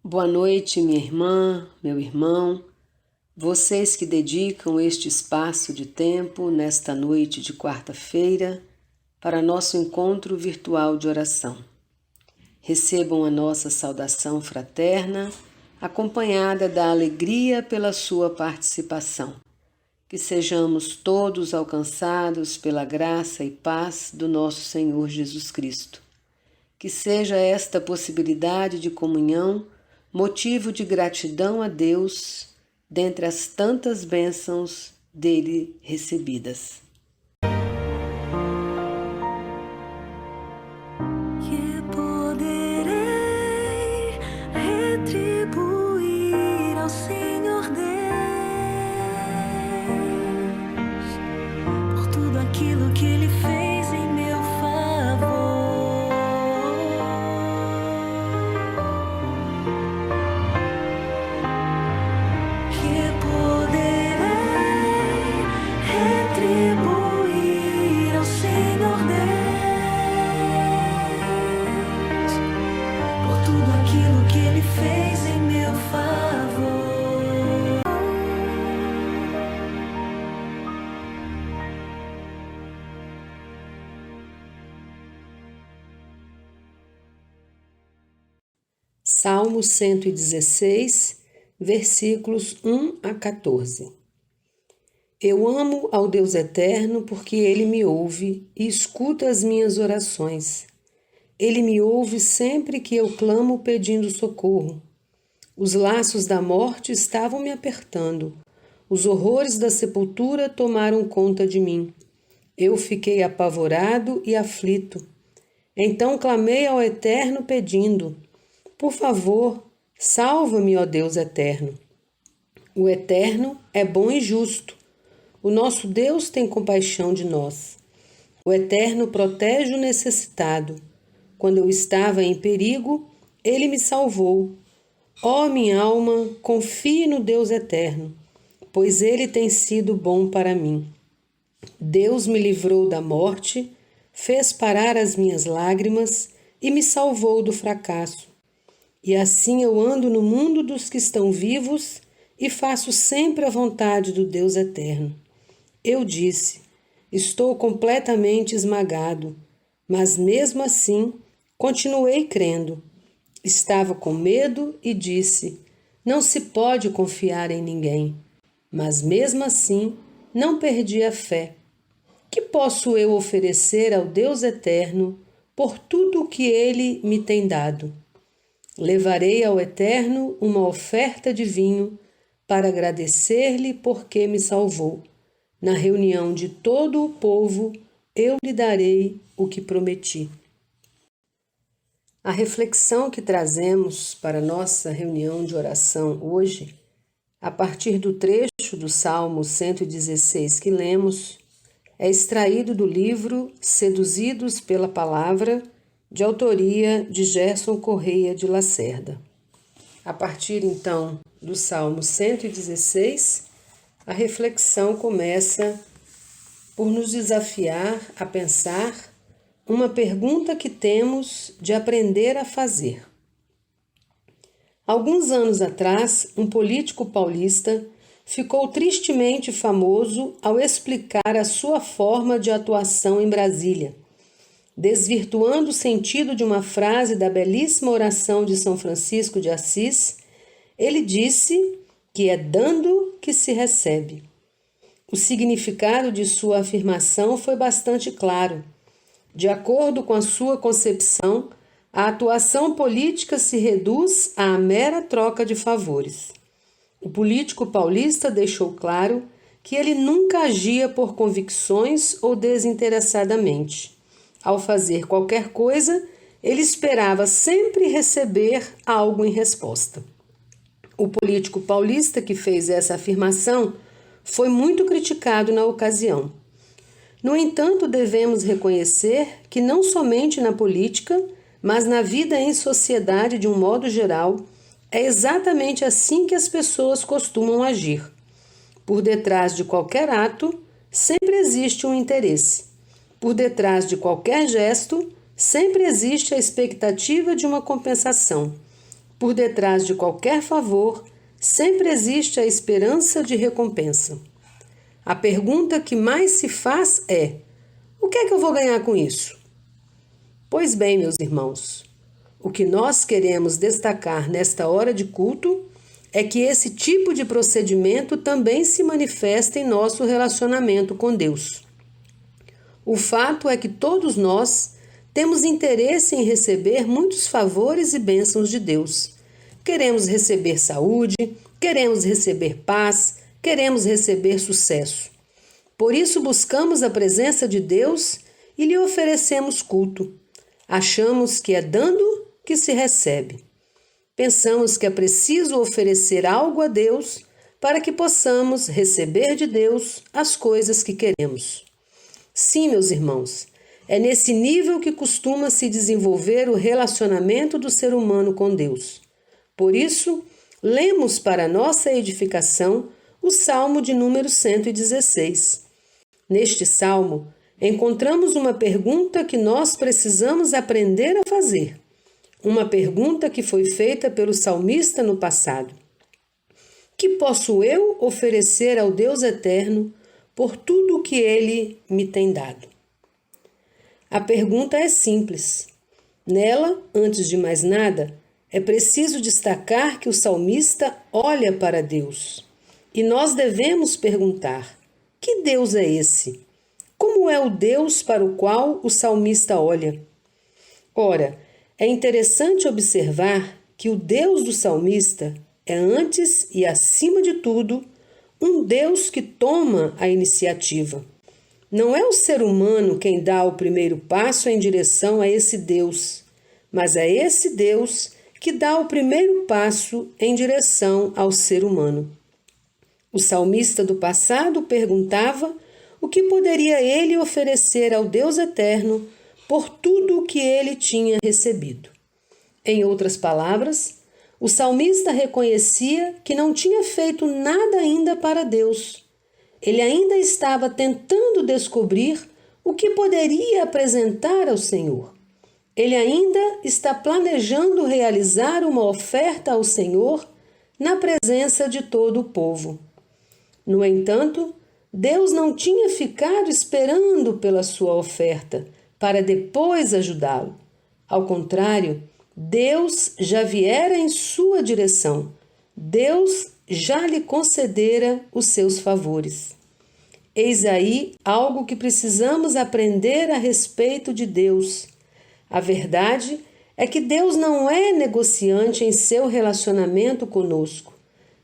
Boa noite, minha irmã, meu irmão, vocês que dedicam este espaço de tempo nesta noite de quarta-feira para nosso encontro virtual de oração. Recebam a nossa saudação fraterna, acompanhada da alegria pela sua participação. Que sejamos todos alcançados pela graça e paz do nosso Senhor Jesus Cristo. Que seja esta possibilidade de comunhão motivo de gratidão a Deus, dentre as tantas bênçãos dele recebidas. Que poderei retribuir ao Senhor Deus por tudo aquilo que Ele fez em meu favor. Salmo 116, versículos 1 a 14. Eu amo ao Deus eterno porque Ele me ouve e escuta as minhas orações. Ele me ouve sempre que eu clamo pedindo socorro. Os laços da morte estavam me apertando. Os horrores da sepultura tomaram conta de mim. Eu fiquei apavorado e aflito. Então clamei ao Eterno pedindo: por favor, salva-me, ó Deus eterno. O Eterno é bom e justo. O nosso Deus tem compaixão de nós. O Eterno protege o necessitado. Quando eu estava em perigo, Ele me salvou. Ó minha alma, confie no Deus eterno, pois Ele tem sido bom para mim. Deus me livrou da morte, fez parar as minhas lágrimas e me salvou do fracasso. E assim eu ando no mundo dos que estão vivos e faço sempre a vontade do Deus eterno. Eu disse: estou completamente esmagado, mas mesmo assim continuei crendo. Estava com medo e disse: não se pode confiar em ninguém. Mas mesmo assim não perdi a fé. Que posso eu oferecer ao Deus eterno por tudo o que Ele me tem dado? Levarei ao Eterno uma oferta de vinho para agradecer-lhe porque me salvou. Na reunião de todo o povo, eu lhe darei o que prometi. A reflexão que trazemos para nossa reunião de oração hoje, a partir do trecho do Salmo 116 que lemos, é extraído do livro Seduzidos pela Palavra, de autoria de Gerson Correia de Lacerda. A partir, então, do Salmo 116, a reflexão começa por nos desafiar a pensar uma pergunta que temos de aprender a fazer. Alguns anos atrás, um político paulista ficou tristemente famoso ao explicar a sua forma de atuação em Brasília, desvirtuando o sentido de uma frase da belíssima oração de São Francisco de Assis. Ele disse que é dando que se recebe. O significado de sua afirmação foi bastante claro. De acordo com a sua concepção, a atuação política se reduz à mera troca de favores. O político paulista deixou claro que ele nunca agia por convicções ou desinteressadamente. Ao fazer qualquer coisa, ele esperava sempre receber algo em resposta. O político paulista que fez essa afirmação foi muito criticado na ocasião. No entanto, devemos reconhecer que não somente na política, mas na vida em sociedade de um modo geral, é exatamente assim que as pessoas costumam agir. Por detrás de qualquer ato, sempre existe um interesse. Por detrás de qualquer gesto, sempre existe a expectativa de uma compensação. por detrás de qualquer favor, sempre existe a esperança de recompensa. A pergunta que mais se faz é: o que é que eu vou ganhar com isso? Pois bem, meus irmãos, o que nós queremos destacar nesta hora de culto é que esse tipo de procedimento também se manifesta em nosso relacionamento com Deus. O fato é que todos nós temos interesse em receber muitos favores e bênçãos de Deus. Queremos receber saúde, queremos receber paz, queremos receber sucesso. Por isso buscamos a presença de Deus e lhe oferecemos culto. Achamos que é dando que se recebe. Pensamos que é preciso oferecer algo a Deus para que possamos receber de Deus as coisas que queremos. Sim, meus irmãos, é nesse nível que costuma se desenvolver o relacionamento do ser humano com Deus. Por isso, lemos para nossa edificação o Salmo de número 116. Neste salmo, encontramos uma pergunta que nós precisamos aprender a fazer. Uma pergunta que foi feita pelo salmista no passado. Que posso eu oferecer ao Deus eterno por tudo o que Ele me tem dado? A pergunta é simples. Nela, antes de mais nada, é preciso destacar que o salmista olha para Deus. E nós devemos perguntar: que Deus é esse? Como é o Deus para o qual o salmista olha? Ora, é interessante observar que o Deus do salmista é, antes e acima de tudo, um Deus que toma a iniciativa. Não é o ser humano quem dá o primeiro passo em direção a esse Deus, mas é esse Deus que dá o primeiro passo em direção ao ser humano. O salmista do passado perguntava o que poderia ele oferecer ao Deus eterno por tudo o que ele tinha recebido. Em outras palavras, o salmista reconhecia que não tinha feito nada ainda para Deus. Ele ainda estava tentando descobrir o que poderia apresentar ao Senhor. Ele ainda está planejando realizar uma oferta ao Senhor na presença de todo o povo. No entanto, Deus não tinha ficado esperando pela sua oferta para depois ajudá-lo. Ao contrário, Deus já viera em sua direção. Deus já lhe concedera os seus favores. Eis aí algo que precisamos aprender a respeito de Deus. A verdade é que Deus não é negociante em seu relacionamento conosco.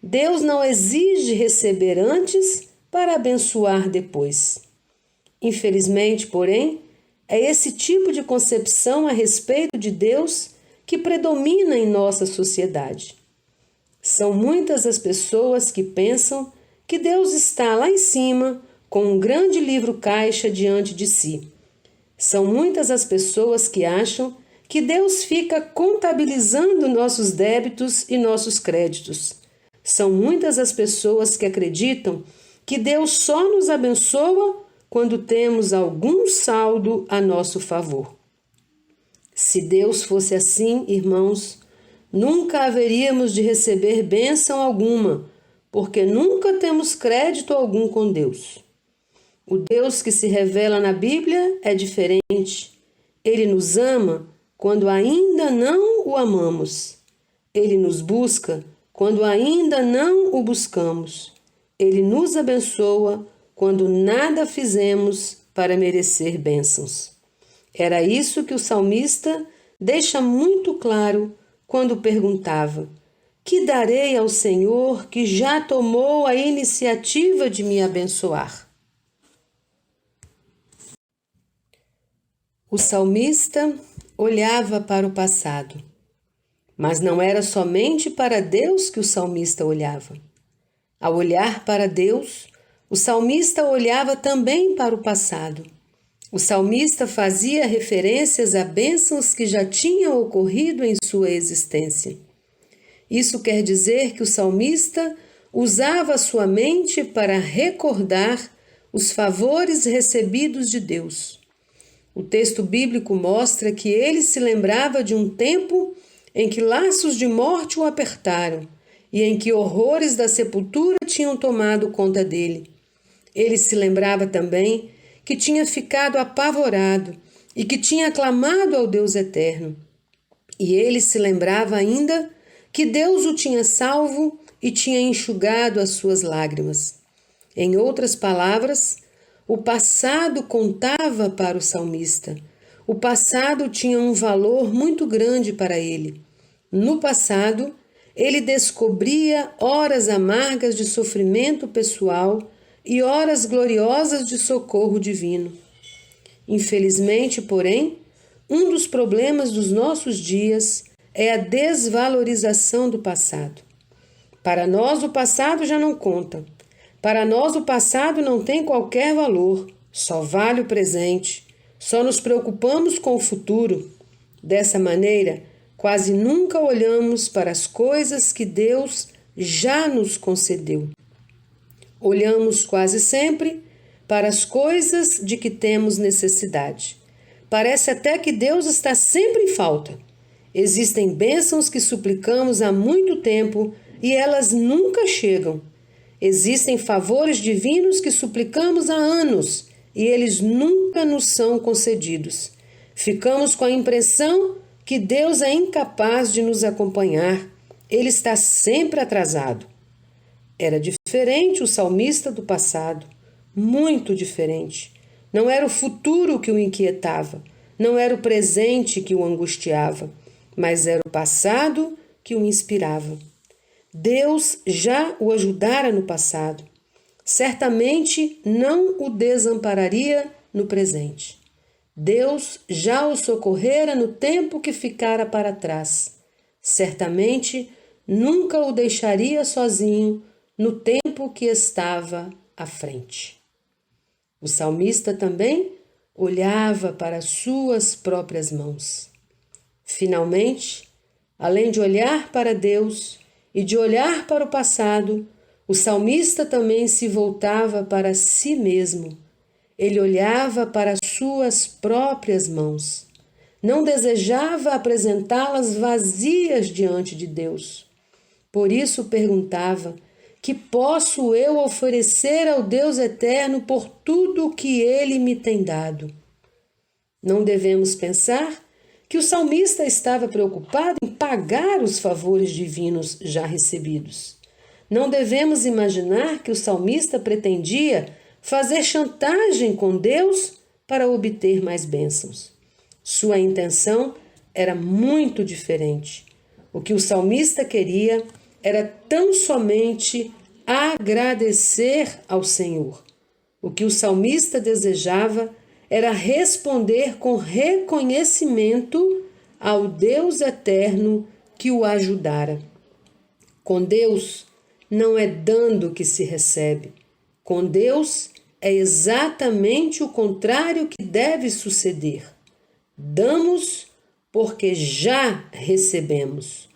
Deus não exige receber antes para abençoar depois. Infelizmente, porém, é esse tipo de concepção a respeito de Deus que predomina em nossa sociedade. São muitas as pessoas que pensam que Deus está lá em cima com um grande livro-caixa diante de si. São muitas as pessoas que acham que Deus fica contabilizando nossos débitos e nossos créditos. São muitas as pessoas que acreditam que Deus só nos abençoa quando temos algum saldo a nosso favor. Se Deus fosse assim, irmãos, nunca haveríamos de receber bênção alguma, porque nunca temos crédito algum com Deus. O Deus que se revela na Bíblia é diferente. Ele nos ama quando ainda não o amamos. Ele nos busca quando ainda não o buscamos. Ele nos abençoa quando nada fizemos para merecer bênçãos. Era isso que o salmista deixa muito claro quando perguntava: que darei ao Senhor que já tomou a iniciativa de me abençoar? O salmista olhava para o passado, mas não era somente para Deus que o salmista olhava. Ao olhar para Deus, o salmista olhava também para o passado. O salmista fazia referências a bênçãos que já tinham ocorrido em sua existência. Isso quer dizer que o salmista usava sua mente para recordar os favores recebidos de Deus. O texto bíblico mostra que ele se lembrava de um tempo em que laços de morte o apertaram e em que horrores da sepultura tinham tomado conta dele. Ele se lembrava também que tinha ficado apavorado e que tinha clamado ao Deus eterno. E ele se lembrava ainda que Deus o tinha salvo e tinha enxugado as suas lágrimas. Em outras palavras, o passado contava para o salmista. O passado tinha um valor muito grande para ele. No passado, ele descobria horas amargas de sofrimento pessoal e horas gloriosas de socorro divino. Infelizmente, porém, um dos problemas dos nossos dias é a desvalorização do passado. Para nós, o passado já não conta. Para nós, o passado não tem qualquer valor, só vale o presente. Só nos preocupamos com o futuro. Dessa maneira, quase nunca olhamos para as coisas que Deus já nos concedeu. Olhamos quase sempre para as coisas de que temos necessidade. Parece até que Deus está sempre em falta. Existem bênçãos que suplicamos há muito tempo e elas nunca chegam. Existem favores divinos que suplicamos há anos e eles nunca nos são concedidos. Ficamos com a impressão que Deus é incapaz de nos acompanhar. Ele está sempre atrasado. Era diferente o salmista do passado, muito diferente. Não era o futuro que o inquietava, não era o presente que o angustiava, mas era o passado que o inspirava. Deus já o ajudara no passado. Certamente não o desampararia no presente. Deus já o socorrera no tempo que ficara para trás. Certamente nunca o deixaria sozinho no tempo que estava à frente. O salmista também olhava para as suas próprias mãos. Finalmente, além de olhar para Deus e de olhar para o passado, o salmista também se voltava para si mesmo. Ele olhava para as suas próprias mãos. Não desejava apresentá-las vazias diante de Deus. Por isso perguntava: que posso eu oferecer ao Deus eterno por tudo o que Ele me tem dado? Não devemos pensar que o salmista estava preocupado em pagar os favores divinos já recebidos. Não devemos imaginar que o salmista pretendia fazer chantagem com Deus para obter mais bênçãos. Sua intenção era muito diferente. O que o salmista queria era tão somente agradecer ao Senhor. O que o salmista desejava era responder com reconhecimento ao Deus eterno que o ajudara. Com Deus não é dando que se recebe. Com Deus é exatamente o contrário que deve suceder. Damos porque já recebemos.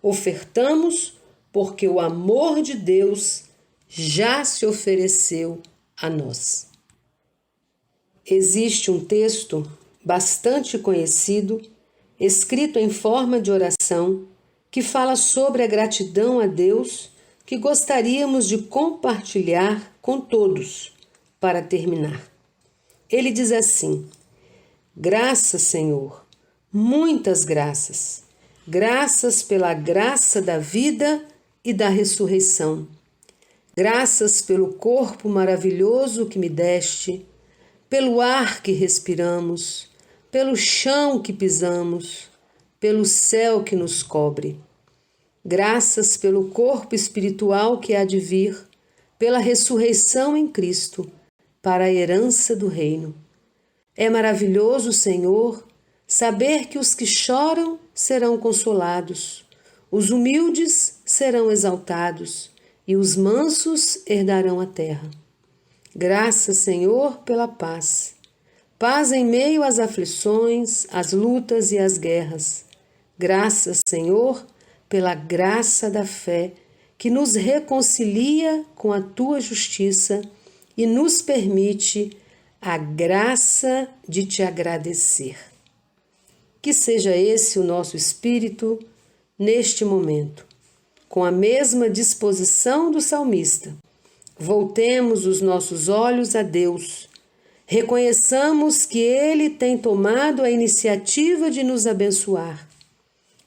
Ofertamos porque o amor de Deus já se ofereceu a nós. Existe um texto bastante conhecido, escrito em forma de oração, que fala sobre a gratidão a Deus que gostaríamos de compartilhar com todos para terminar. Ele diz assim: graças, Senhor, muitas graças. Graças pela graça da vida e da ressurreição. Graças pelo corpo maravilhoso que me deste, pelo ar que respiramos, pelo chão que pisamos, pelo céu que nos cobre. Graças pelo corpo espiritual que há de vir, pela ressurreição em Cristo, para a herança do reino. É maravilhoso, Senhor, saber que os que choram serão consolados, os humildes serão exaltados e os mansos herdarão a terra. Graças, Senhor, pela paz. Paz em meio às aflições, às lutas e às guerras. Graças, Senhor, pela graça da fé que nos reconcilia com a tua justiça e nos permite a graça de te agradecer. Que seja esse o nosso espírito neste momento, com a mesma disposição do salmista. Voltemos os nossos olhos a Deus. Reconheçamos que Ele tem tomado a iniciativa de nos abençoar.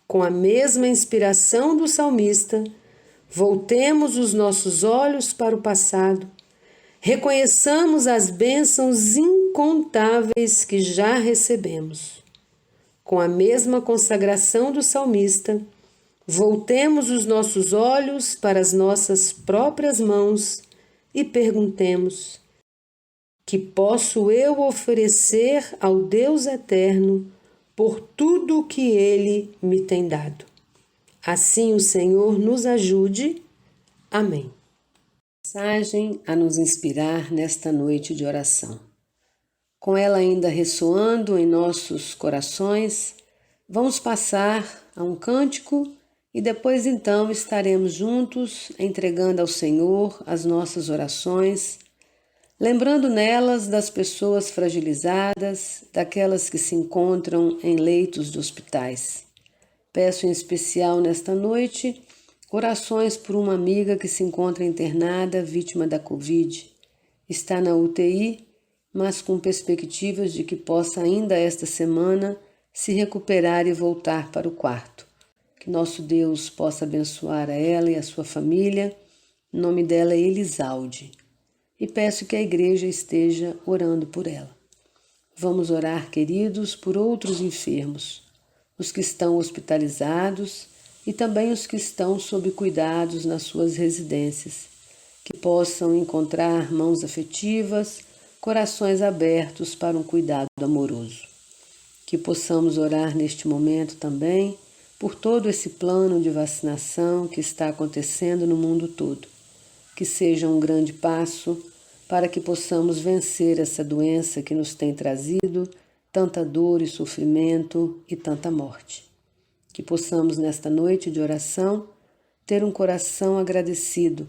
Com a mesma inspiração do salmista, voltemos os nossos olhos para o passado. Reconheçamos as bênçãos incontáveis que já recebemos. Com a mesma consagração do salmista, voltemos os nossos olhos para as nossas próprias mãos e perguntemos: que posso eu oferecer ao Deus eterno por tudo o que Ele me tem dado? Assim o Senhor nos ajude. Amém. Mensagem a nos inspirar nesta noite de oração. Com ela ainda ressoando em nossos corações, vamos passar a um cântico e depois então estaremos juntos entregando ao Senhor as nossas orações, lembrando nelas das pessoas fragilizadas, daquelas que se encontram em leitos de hospitais. Peço em especial nesta noite orações por uma amiga que se encontra internada, vítima da Covid. Está na UTI, mas com perspectivas de que possa ainda esta semana se recuperar e voltar para o quarto. Que nosso Deus possa abençoar a ela e a sua família. O nome dela é Elisalde. E peço que a igreja esteja orando por ela. Vamos orar, queridos, por outros enfermos, os que estão hospitalizados e também os que estão sob cuidados nas suas residências, que possam encontrar mãos afetivas, corações abertos para um cuidado amoroso. Que possamos orar neste momento também por todo esse plano de vacinação que está acontecendo no mundo todo. Que seja um grande passo para que possamos vencer essa doença que nos tem trazido tanta dor e sofrimento e tanta morte. Que possamos, nesta noite de oração, ter um coração agradecido,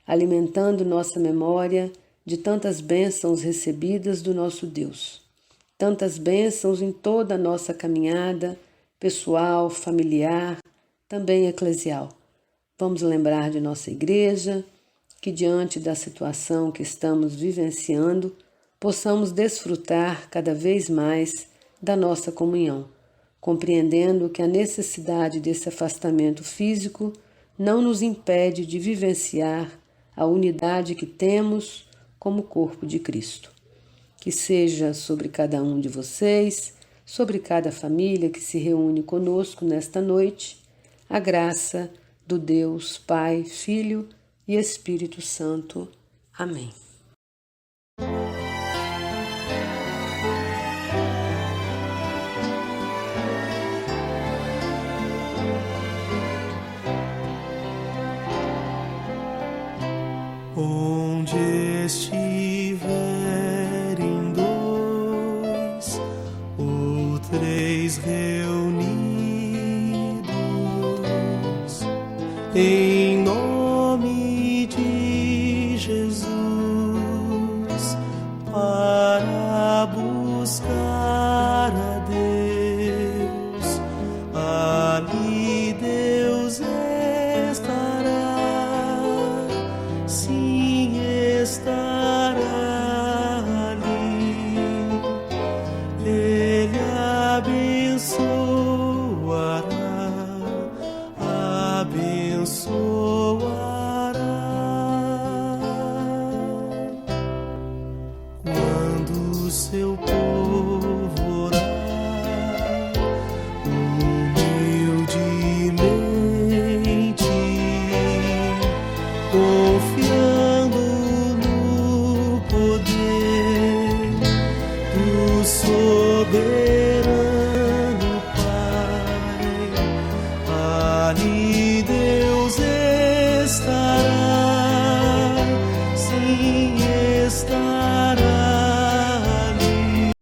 alimentando nossa memória de tantas bênçãos recebidas do nosso Deus. Tantas bênçãos em toda a nossa caminhada, pessoal, familiar, também eclesial. Vamos lembrar de nossa igreja, que diante da situação que estamos vivenciando, possamos desfrutar cada vez mais da nossa comunhão, compreendendo que a necessidade desse afastamento físico não nos impede de vivenciar a unidade que temos como corpo de Cristo. Que seja sobre cada um de vocês, sobre cada família que se reúne conosco nesta noite, a graça do Deus Pai, Filho e Espírito Santo. Amém. Onde estiverem dois ou três reunidos, em nome de Jesus, para buscar a Deus, ali Deus estará. Sim, estará ali. Ele abençoará. Quando o seu povo orar humildemente, confiando no poder do soberano Pai, ali Deus estará, sim, estará ali.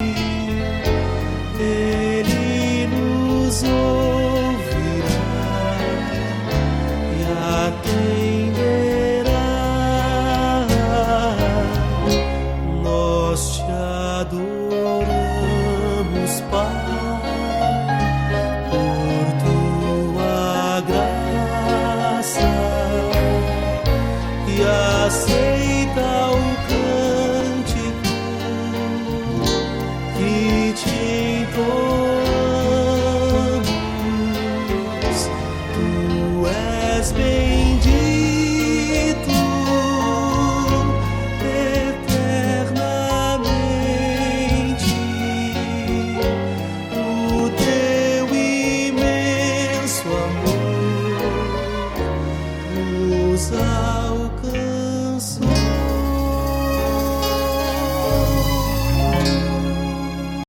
Ele nos ouvirá e atenderá. Nós te adoramos, Pai, por tua força.